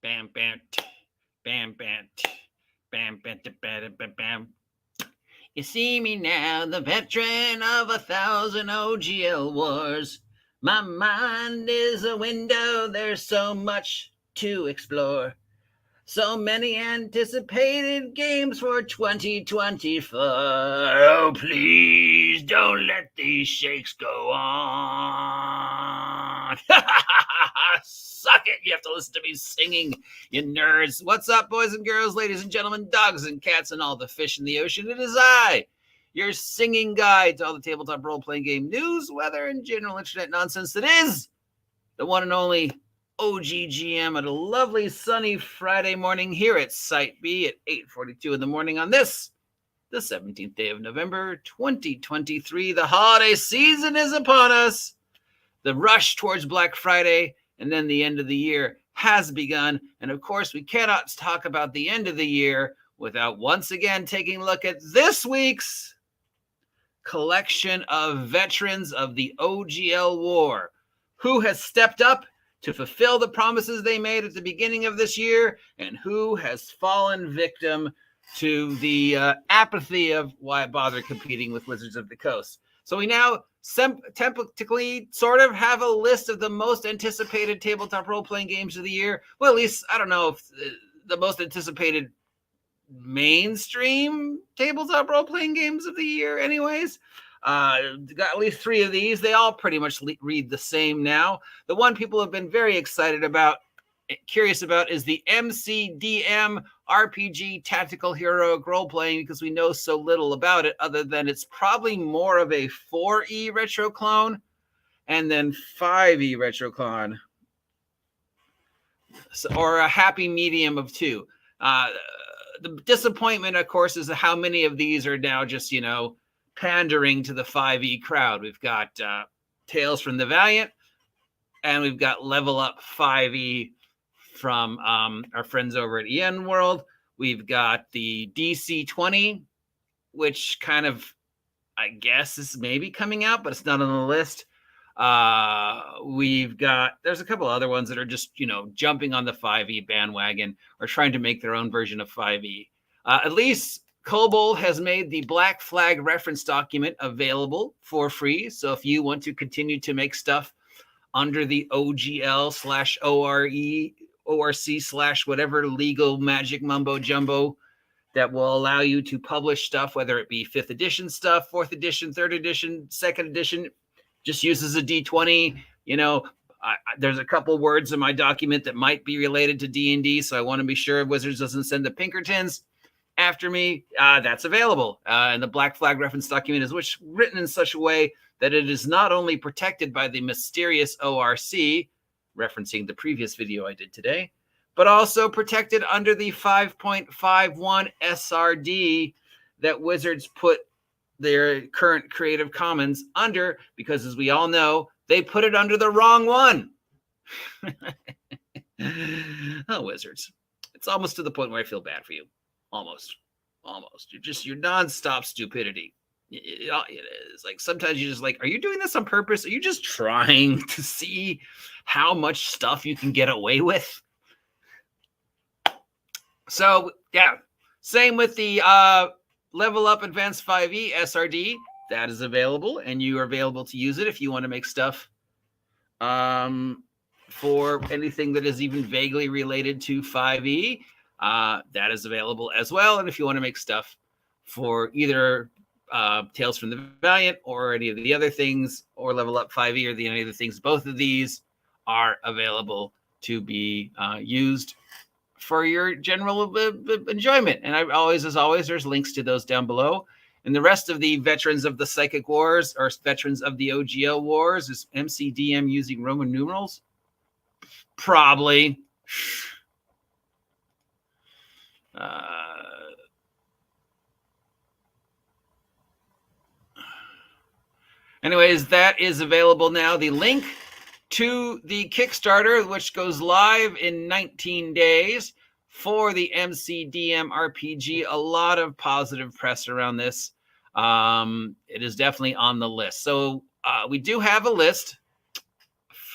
Bam, bam, bam, bam, bam, bam, bam, bam, bam. You see me now, the veteran of 1,000 OGL wars. My mind is a window, there's so much to explore. So many anticipated games for 2024. Oh, please don't let these shakes go on. Suck it. You have to listen to me singing, you nerds. What's up, boys and girls, ladies and gentlemen, dogs and cats, and all the fish in the ocean? It is I, your singing guide to all the tabletop role-playing game news, weather, and general internet nonsense that is the one and only OGGM, at a lovely sunny Friday morning here at Site B at 8:42 in the morning on this, the 17th day of November, 2023. The holiday season is upon us. The rush towards Black Friday and then the end of the year has begun. And of course, we cannot talk about the end of the year without once again taking a look at this week's collection of veterans of the OGL War. Who has stepped up to fulfill the promises they made at the beginning of this year, and who has fallen victim to the apathy of why bother competing with Wizards of the Coast. So we now typically sort of have a list of the most anticipated tabletop role-playing games of the year. Well, at least, I don't know if the most anticipated mainstream tabletop role-playing games of the year anyways. Got at least 3 of these. They all pretty much read the same now. The one people have been very excited about, curious about, is the MCDM RPG Tactical Heroic Role-Playing, because we know so little about it other than it's probably more of a 4E retro clone and then 5E retro clone. Or a happy medium of 2. The disappointment, of course, is how many of these are now just, pandering to the 5e crowd. We've got Tales from the Valiant, and we've got Level Up 5e from our friends over at EN World. We've got the DC 20, which kind of, I guess, is maybe coming out, but it's not on the list. There's a couple other ones that are just, jumping on the 5e bandwagon or trying to make their own version of 5e. At least Kobold has made the Black Flag reference document available for free. So if you want to continue to make stuff under the OGL/ORC/ whatever legal magic mumbo jumbo that will allow you to publish stuff, whether it be 5th edition stuff, 4th edition, 3rd edition, 2nd edition, just uses a D20. There's a couple words in my document that might be related to D&D, so I want to be sure Wizards doesn't send the Pinkertons after me. That's available. And the Black Flag reference document is written in such a way that it is not only protected by the mysterious ORC, referencing the previous video I did today, but also protected under the 5.51 SRD that Wizards put their current Creative Commons under, because as we all know, they put it under the wrong one. Oh, Wizards. It's almost to the point where I feel bad for you. Almost. You're nonstop stupidity. It is like sometimes you're just like, are you doing this on purpose? Are you just trying to see how much stuff you can get away with? So, yeah. Same with the Level Up Advanced 5e SRD. That is available, and you are available to use it if you want to make stuff for anything that is even vaguely related to 5e. That is available as well. And if you want to make stuff for either Tales from the Valiant or any of the other things, or Level Up 5e or any of the things, both of these are available to be used for your general enjoyment. And as always, there's links to those down below. And the rest of the Veterans of the Psychic Wars, or Veterans of the OGL Wars, is MCDM using Roman numerals? Probably. Anyways, that is available now. The link to the Kickstarter, which goes live in 19 days for the MCDM RPG. A lot of positive press around this. It is definitely on the list. So we do have a list.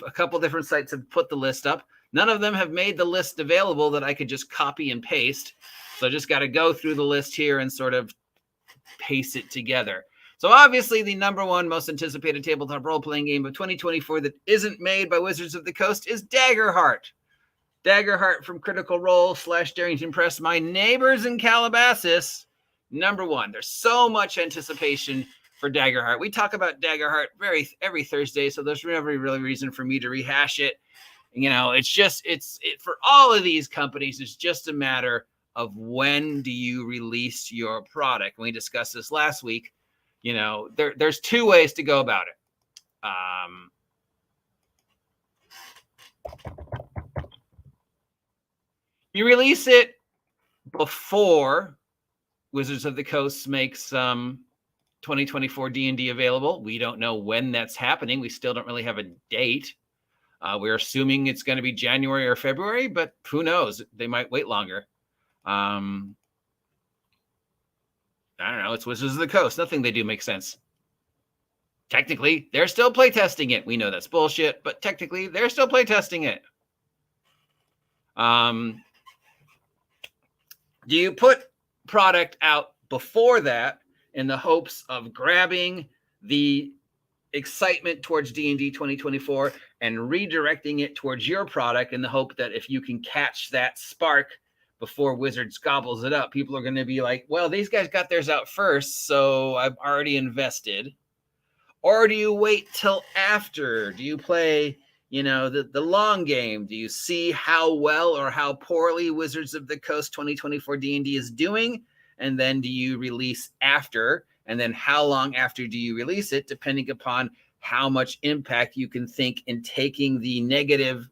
A couple different sites have put the list up. None of them have made the list available that I could just copy and paste. So I just got to go through the list here and sort of paste it together. So obviously the number one most anticipated tabletop role-playing game of 2024 that isn't made by Wizards of the Coast is Daggerheart. Daggerheart from Critical Role / Darrington Press, my neighbors in Calabasas, number one. There's so much anticipation for Daggerheart. We talk about Daggerheart every Thursday, so there's never really reason for me to rehash it. It's for all of these companies, it's just a matter of when do you release your product. We discussed this last week. There's two ways to go about it. You release it before Wizards of the Coast makes 2024 D&D available. We don't know when that's happening. We still don't really have a date. We're assuming it's going to be January or February, but who knows? They might wait longer. I don't know. It's Wizards of the Coast. Nothing they do makes sense. Technically, they're still playtesting it. We know that's bullshit, but technically, they're still playtesting it. Do you put product out before that in the hopes of grabbing the excitement towards D&D 2024 and redirecting it towards your product in the hope that if you can catch that spark before Wizards gobbles it up, people are going to be like, well, these guys got theirs out first, so I've already invested? Or do you wait till after? Do you play, the long game? Do you see how well or how poorly Wizards of the Coast 2024 D&D is doing? And then do you release after? And then how long after do you release it, depending upon how much impact you can think in taking the negative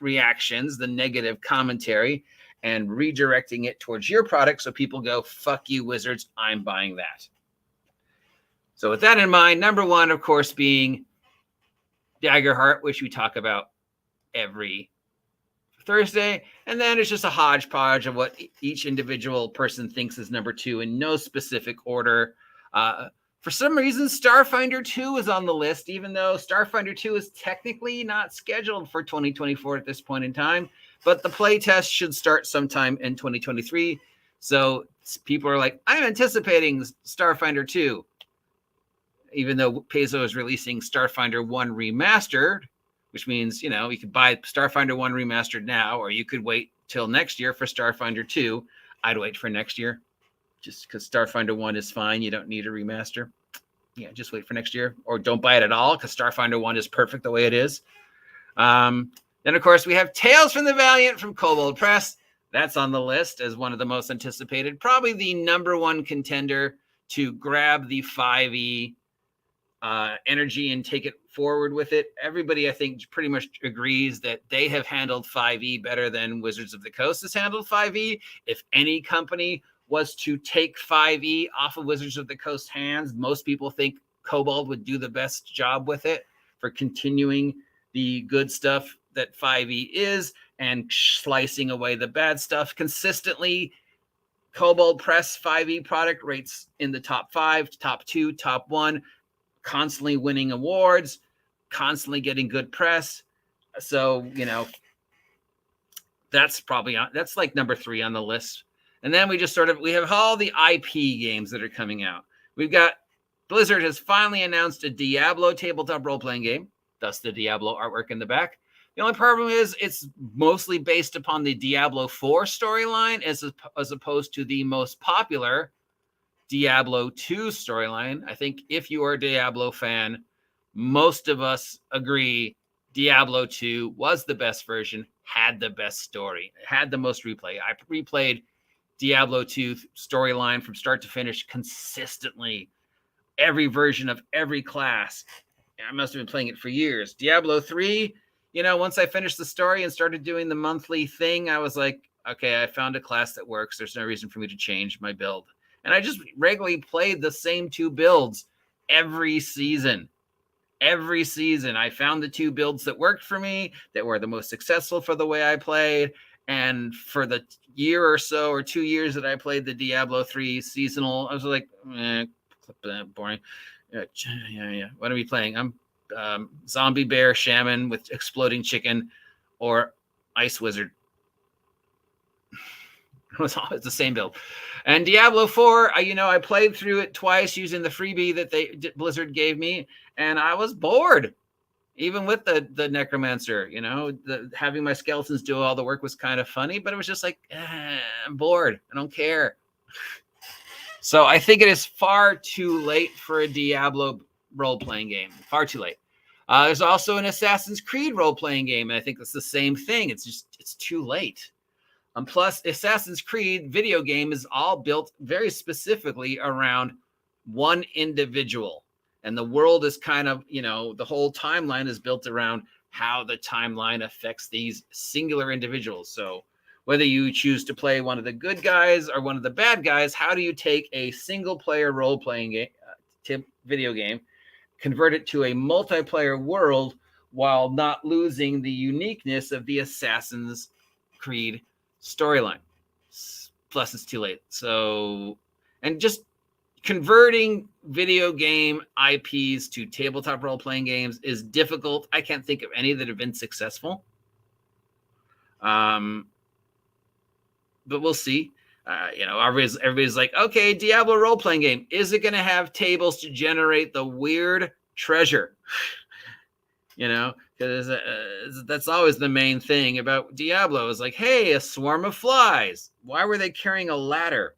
reactions, the negative commentary, and redirecting it towards your product so people go, fuck you, Wizards, I'm buying that. So with that in mind, number one, of course, being Daggerheart, which we talk about every Thursday. And then it's just a hodgepodge of what each individual person thinks is number two in no specific order. For some reason, Starfinder 2 is on the list, even though Starfinder 2 is technically not scheduled for 2024 at this point in time. But the playtest should start sometime in 2023. So people are like, I'm anticipating Starfinder 2. Even though Paizo is releasing Starfinder 1 Remastered, which means, you could buy Starfinder 1 Remastered now, or you could wait till next year for Starfinder 2. I'd wait for next year, just because Starfinder 1 is fine. You don't need a remaster. Yeah, just wait for next year. Or don't buy it at all, because Starfinder 1 is perfect the way it is. Then, of course, we have Tales from the Valiant from Kobold Press. That's on the list as one of the most anticipated. Probably the number one contender to grab the 5e energy and take it forward with it. Everybody, I think, pretty much agrees that they have handled 5e better than Wizards of the Coast has handled 5e. If any company was to take 5e off of Wizards of the Coast hands, most people think Kobold would do the best job with it for continuing the good stuff that 5e is and slicing away the bad stuff consistently. Kobold Press 5e product rates in the top 5, top 2, top 1, constantly winning awards, constantly getting good press. So, that's that's like number 3 on the list. And then we have all the IP games that are coming out. We've got Blizzard has finally announced a Diablo tabletop role-playing game, thus the Diablo artwork in the back. The only problem is it's mostly based upon the Diablo 4 storyline as opposed to the most popular Diablo 2 storyline. I think if you are a Diablo fan, most of us agree Diablo 2 was the best version, had the best story, had the most replay. I replayed Diablo 2 storyline from start to finish consistently, every version of every class. I must have been playing it for years. Diablo 3, once I finished the story and started doing the monthly thing, I was like, okay, I found a class that works. There's no reason for me to change my build. And I just regularly played the same 2 builds every season. Every season, I found the 2 builds that worked for me, that were the most successful for the way I played. And for the year or so, or 2 years that I played the Diablo 3 seasonal, I was like, boring. Yeah. What are we playing? I'm zombie bear shaman with exploding chicken, or Ice Wizard. It was always the same build. And Diablo 4, I played through it twice using the freebie that Blizzard gave me, and I was bored. Even with the necromancer, having my skeletons do all the work was kind of funny, but it was just like, I'm bored. I don't care. So I think it is far too late for a Diablo role-playing game. Far too late. There's also an Assassin's Creed role-playing game, and I think that's the same thing. It's too late. Plus, Assassin's Creed video game is all built very specifically around one individual. And the world is kind of, the whole timeline is built around how the timeline affects these singular individuals. So whether you choose to play one of the good guys or one of the bad guys, how do you take a single player role-playing game, video game, convert it to a multiplayer world while not losing the uniqueness of the Assassin's Creed storyline? Plus, it's too late. So, and just converting video game IPs to tabletop role-playing games is difficult. I can't think of any that have been successful. But we'll see. Everybody's like, okay, Diablo role-playing game. Is it going to have tables to generate the weird treasure? Because that's always the main thing about Diablo. Is like, hey, a swarm of flies. Why were they carrying a ladder?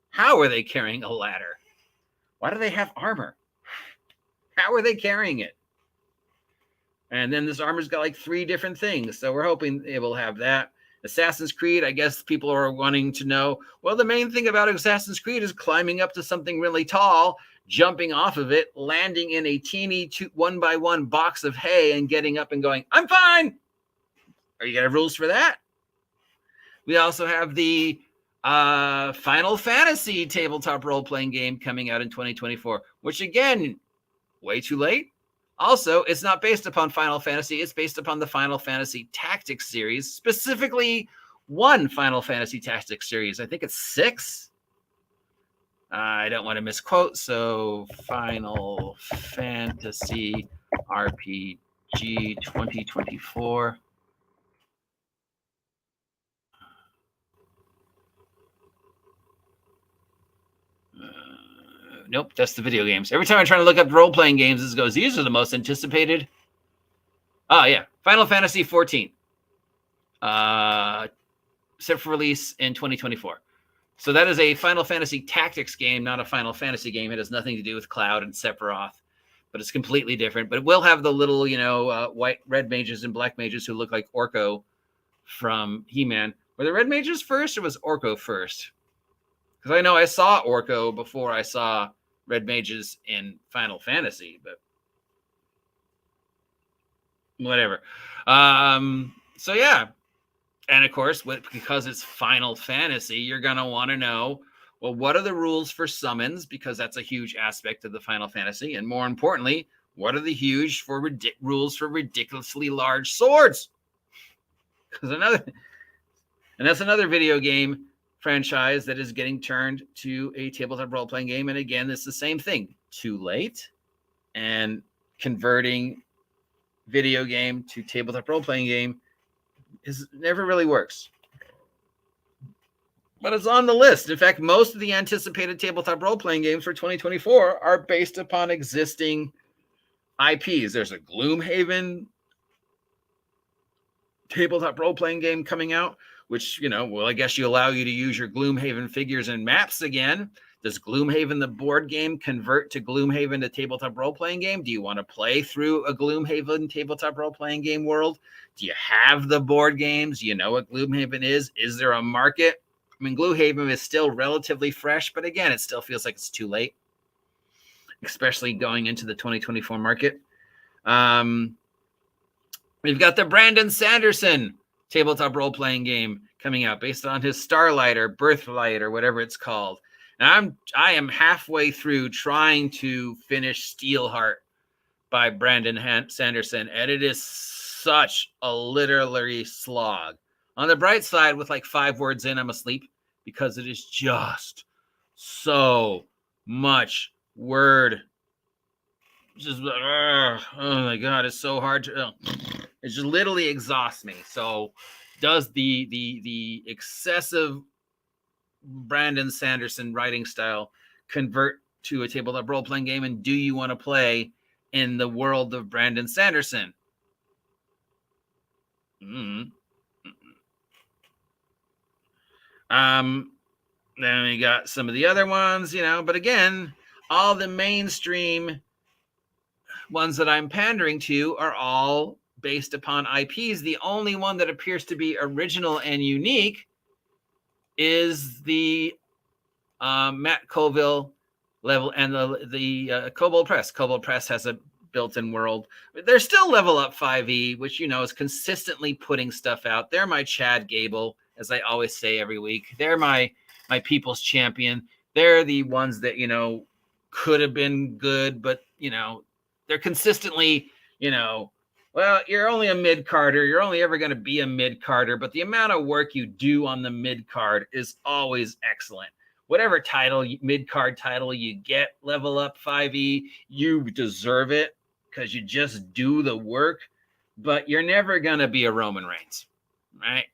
How are they carrying a ladder? Why do they have armor? How are they carrying it? And then this armor's got like 3 different things. So we're hoping it will have that. Assassin's Creed, I guess people are wanting to know, well, the main thing about Assassin's Creed is climbing up to something really tall, jumping off of it, landing in a teeny 1x1 box of hay and getting up and going, I'm fine. Are you got rules for that? We also have the Final Fantasy tabletop role-playing game coming out in 2024, which again, way too late. Also, it's not based upon Final Fantasy. It's based upon the Final Fantasy Tactics series, specifically one Final Fantasy Tactics series. I think it's 6. I don't want to misquote, so Final Fantasy RPG 2024. Nope, that's the video games. Every time I try to look up role-playing games, this goes, these are the most anticipated. Oh, yeah. Final Fantasy 14. Set for release in 2024. So that is a Final Fantasy Tactics game, not a Final Fantasy game. It has nothing to do with Cloud and Sephiroth, but it's completely different. But it will have the little, white, red mages and black mages who look like Orko from He-Man. Were the red mages first or was Orko first? Because I know I saw Orko before I saw red mages in Final Fantasy, but whatever. So yeah. And of course, because it's Final Fantasy, you're going to want to know, well, what are the rules for summons? Because that's a huge aspect of the Final Fantasy. And more importantly, what are the rules for ridiculously large swords? Because that's another video game franchise that is getting turned to a tabletop role-playing game. And again, it's the same thing. Too late. And converting video game to tabletop role-playing game never really works. But it's on the list. In fact, most of the anticipated tabletop role-playing games for 2024 are based upon existing IPs. There's a Gloomhaven tabletop role-playing game coming out, which, I guess you allow you to use your Gloomhaven figures and maps again. Does Gloomhaven, the board game, convert to Gloomhaven, the tabletop role-playing game? Do you want to play through a Gloomhaven tabletop role-playing game world? Do you have the board games? Do you know what Gloomhaven is? Is there a market? I mean, Gloomhaven is still relatively fresh, but again, it still feels like it's too late, especially going into the 2024 market. We've got the Brandon Sanderson tabletop role-playing game coming out based on his Starlight or Birthlight or whatever it's called. And I am halfway through trying to finish Steelheart by Brandon Sanderson, and it is such a literary slog. On the bright side, with like 5 words in, I'm asleep because it is just so much word. Just, oh my God, it's so hard to... It just literally exhausts me. So does the excessive Brandon Sanderson writing style convert to a tabletop role-playing game? And do you want to play in the world of Brandon Sanderson? Mm-hmm. Then we got some of the other ones, but again, all the mainstream ones that I'm pandering to are all based upon IPs. The only one that appears to be original and unique is the Matt Colville level and the Kobold Press. Kobold Press has a built-in world. They're still Level Up 5e, which is consistently putting stuff out. They're my Chad Gable, as I always say every week. They're my people's champion. They're the ones that could have been good, but they're consistently well, you're only a mid-carder. You're only ever going to be a mid-carder, but the amount of work you do on the mid-card is always excellent. Whatever mid-card title you get, Level Up 5e, you deserve it because you just do the work, but you're never going to be a Roman Reigns, right?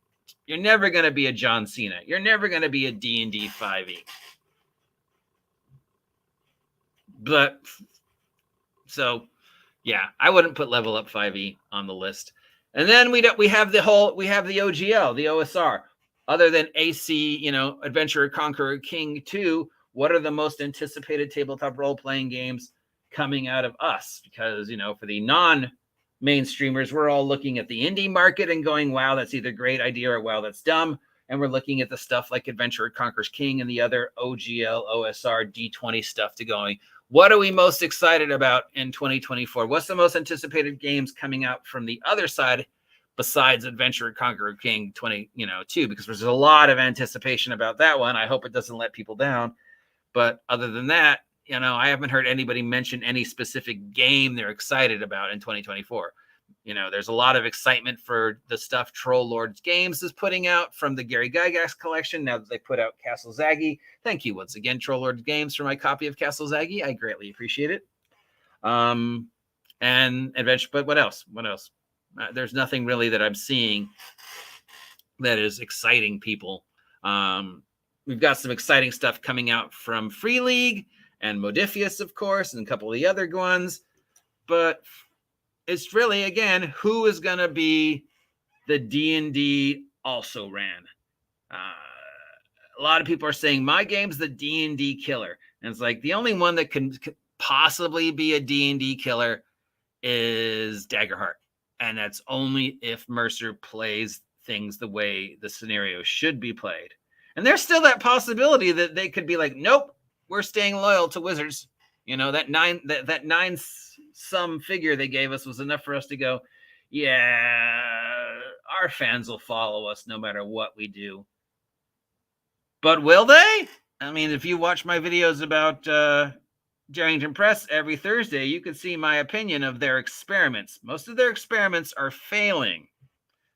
You're never going to be a John Cena. You're never going to be a D&D 5e. But, so, yeah, I wouldn't put Level Up 5e on the list. And then we have the OGL, the OSR. Other than AC, Adventurer, Conqueror, King 2, what are the most anticipated tabletop role-playing games coming out of us? Because, for the non-mainstreamers, we're all looking at the indie market and going, wow, that's either a great idea or wow, that's dumb. And we're looking at the stuff like Adventurer, Conquerors, King and the other OGL, OSR, D20 stuff to going, what are we most excited about in 2024? What's the most anticipated games coming out from the other side besides Adventurer, Conqueror, King 2022? Because there's a lot of anticipation about that one. I hope it doesn't let people down. But other than that, I haven't heard anybody mention any specific game they're excited about in 2024. There's a lot of excitement for the stuff Troll Lords Games is putting out from the Gary Gygax collection. Now that they put out Castle Zaggy. Thank you once again, Troll Lords Games, for my copy of Castle Zaggy. I greatly appreciate it. And Adventure, but what else? There's nothing really that I'm seeing that is exciting people. We've got some exciting stuff coming out from Free League and Modifius, of course, and a couple of the other ones. But it's really, again, who is going to be the D&D also ran? A lot of people are saying, my game's the D&D killer. And it's like, the only one that can possibly be a D&D killer is Daggerheart. And that's only if Mercer plays things the way the scenario should be played. And there's still that possibility that they could be like, nope, we're staying loyal to Wizards. That nine sum figure they gave us was enough for us to go, yeah, our fans will follow us no matter what we do. But will they? I mean, if you watch my videos about Darrington Press every Thursday, you can see my opinion of their experiments. Most of their experiments are failing.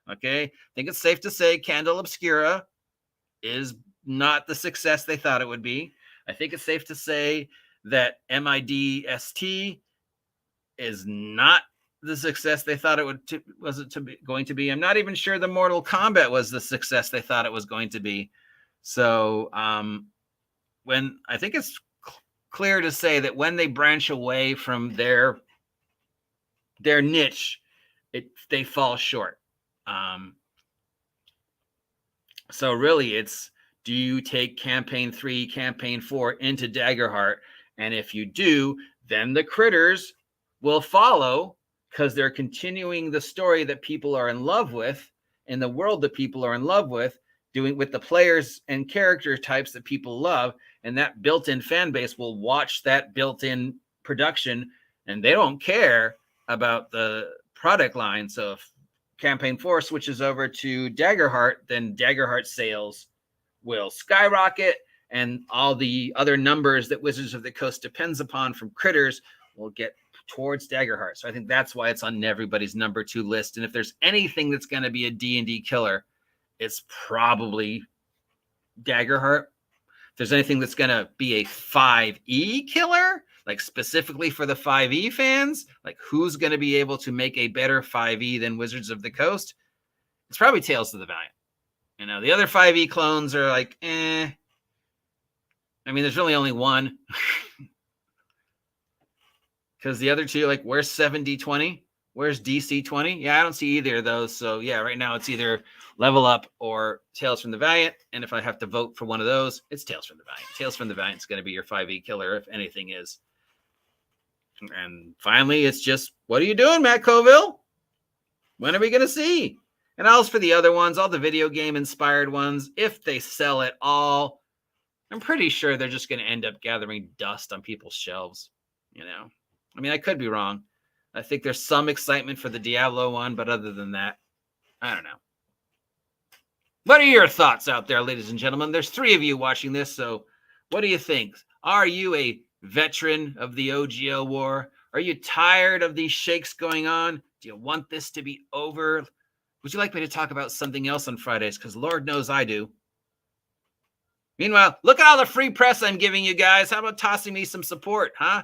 Okay? I think it's safe to say Candle Obscura is not the success they thought it would be. I think it's safe to say that MIDST is not the success they thought it going to be. I'm not even sure the Mortal Kombat was the success they thought it was going to be. So when I think it's clear to say that when they branch away from their niche, they fall short. So really, it's, do you take campaign 3, campaign 4 into Daggerheart? And if you do, then the critters will follow, because they're continuing the story that people are in love with, in the world that people are in love with, doing with the players and character types that people love. And that built-in fan base will watch that built-in production, and they don't care about the product line. So if campaign 4 switches over to Daggerheart, then Daggerheart sales will skyrocket, and all the other numbers that Wizards of the Coast depends upon from critters will get towards Daggerheart. So I think that's why it's on everybody's number 2 list. And if there's anything that's going to be a D&D killer, it's probably Daggerheart. If there's anything that's going to be a 5e killer, like specifically for the 5e fans, like who's going to be able to make a better 5e than Wizards of the Coast, it's probably Tales of the Valiant. You know, the other 5e clones are like, eh. I mean, there's really only one. Because the other two, like, where's 7D20? Where's DC20? Yeah, I don't see either of those. So, yeah, right now it's either Level Up or Tales from the Valiant. And if I have to vote for one of those, it's Tales from the Valiant. Tales from the Valiant is going to be your 5e killer, if anything is. And finally, it's just, what are you doing, Matt Colville? When are we going to see? And as for the other ones, all the video game inspired ones, if they sell at all, I'm pretty sure they're just going to end up gathering dust on people's shelves. You know, I mean, I could be wrong. I think there's some excitement for the Diablo one, but other than that, I don't know. What are your thoughts out there, ladies and gentlemen? There's 3 of you watching this, so what do you think? Are you a veteran of the OGL war? Are you tired of these shakes going on? Do you want this to be over? Would you like me to talk about something else on Fridays? Because Lord knows I do. Meanwhile, look at all the free press I'm giving you guys. How about tossing me some support? Huh?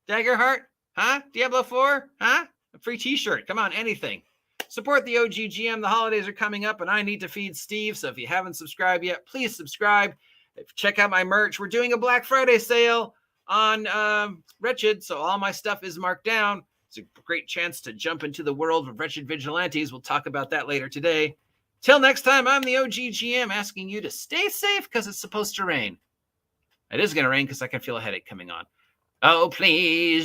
Daggerheart? Huh? Diablo 4? Huh? A free t-shirt. Come on, anything. Support the OGGM. The holidays are coming up, and I need to feed Steve. So if you haven't subscribed yet, please subscribe. Check out my merch. We're doing a Black Friday sale on Wretched, so all my stuff is marked down. It's a great chance to jump into the world of Wretched Vigilantes. We'll talk about that later today. Till next time, I'm the OGGM asking you to stay safe because it's supposed to rain. It is going to rain because I can feel a headache coming on. Oh, please.